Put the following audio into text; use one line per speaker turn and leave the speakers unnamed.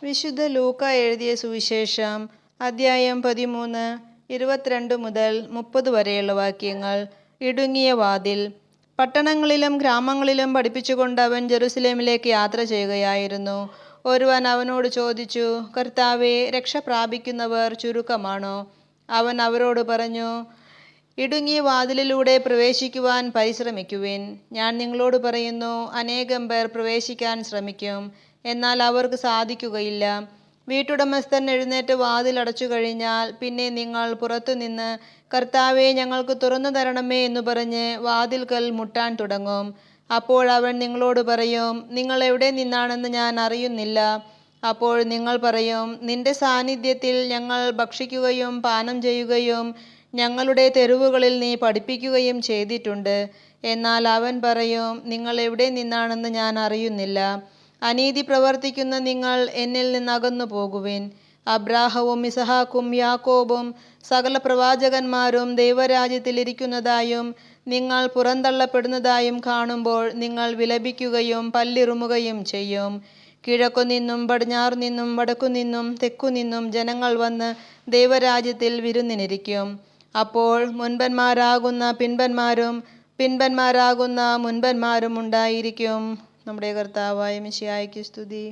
വിശുദ്ധ ലൂക്ക എഴുതിയ സുവിശേഷം അദ്ധ്യായം 13 22 മുതൽ 30 വരെയുള്ള വാക്യങ്ങൾ. ഇടുങ്ങിയ വാതിൽ. പട്ടണങ്ങളിലും ഗ്രാമങ്ങളിലും പഠിപ്പിച്ചുകൊണ്ട് അവൻ ജെറുസലേമിലേക്ക് യാത്ര ചെയ്യുകയായിരുന്നു. ഒരുവൻ അവനോട് ചോദിച്ചു, കർത്താവേ, രക്ഷ പ്രാപിക്കുന്നവർ ചുരുക്കമാണോ? അവൻ അവരോട് പറഞ്ഞു, ഇടുങ്ങിയ വാതിലിലൂടെ പ്രവേശിക്കുവാൻ പരിശ്രമിക്കുവിൻ. ഞാൻ നിങ്ങളോട് പറയുന്നു, അനേകം പേർ പ്രവേശിക്കാൻ ശ്രമിക്കും, എന്നാൽ അവർക്ക് സാധിക്കുകയില്ല. വീട്ടുടമസ്ഥൻ എഴുന്നേറ്റ് വാതിൽ അടച്ചു കഴിഞ്ഞാൽ പിന്നെ നിങ്ങൾ പുറത്തുനിന്ന്, കർത്താവേ, ഞങ്ങൾക്ക് തുറന്നു തരണമേ എന്ന് പറഞ്ഞ് വാതിൽക്കൽ മുട്ടാൻ തുടങ്ങും. അപ്പോഴവൻ നിങ്ങളോട് പറയും, നിങ്ങൾ എവിടെ നിന്നാണെന്ന് ഞാൻ അറിയുന്നില്ല. അപ്പോൾ നിങ്ങൾ പറയും, നിന്റെ സാന്നിധ്യത്തിൽ ഞങ്ങൾ ഭക്ഷിക്കുകയും പാനം ചെയ്യുകയും ഞങ്ങളുടെ തെരുവുകളിൽ നീ പഠിപ്പിക്കുകയും ചെയ്തിട്ടുണ്ട്. എന്നാൽ അവൻ പറയും, നിങ്ങൾ എവിടെ നിന്നാണെന്ന് ഞാൻ അറിയുന്നില്ല. അനീതി പ്രവർത്തിക്കുന്ന നിങ്ങൾ എന്നിൽ നിന്ന് അകന്നു പോകുവിൻ. അബ്രാഹവും ഇസഹാക്കും യാക്കോബും സകല പ്രവാചകന്മാരും ദൈവരാജ്യത്തിൽ ഇരിക്കുന്നതായും നിങ്ങൾ പുറന്തള്ളപ്പെടുന്നതായും കാണുമ്പോൾ നിങ്ങൾ വിലപിക്കുകയും പല്ലിറുമുകയും ചെയ്യും. കിഴക്കുനിന്നും പടിഞ്ഞാറുനിന്നും വടക്കുനിന്നും തെക്കുനിന്നും ജനങ്ങൾ വന്ന് ദൈവരാജ്യത്തിൽ വിരുന്നിനിരിക്കും. അപ്പോൾ മുൻപന്മാരാകുന്ന പിൻപന്മാരും പിൻപന്മാരാകുന്ന മുൻപന്മാരും ഉണ്ടായിരിക്കും. നമ്മുടെ കർത്താവായ മിശിഹായ്ക്ക് സ്തുതി.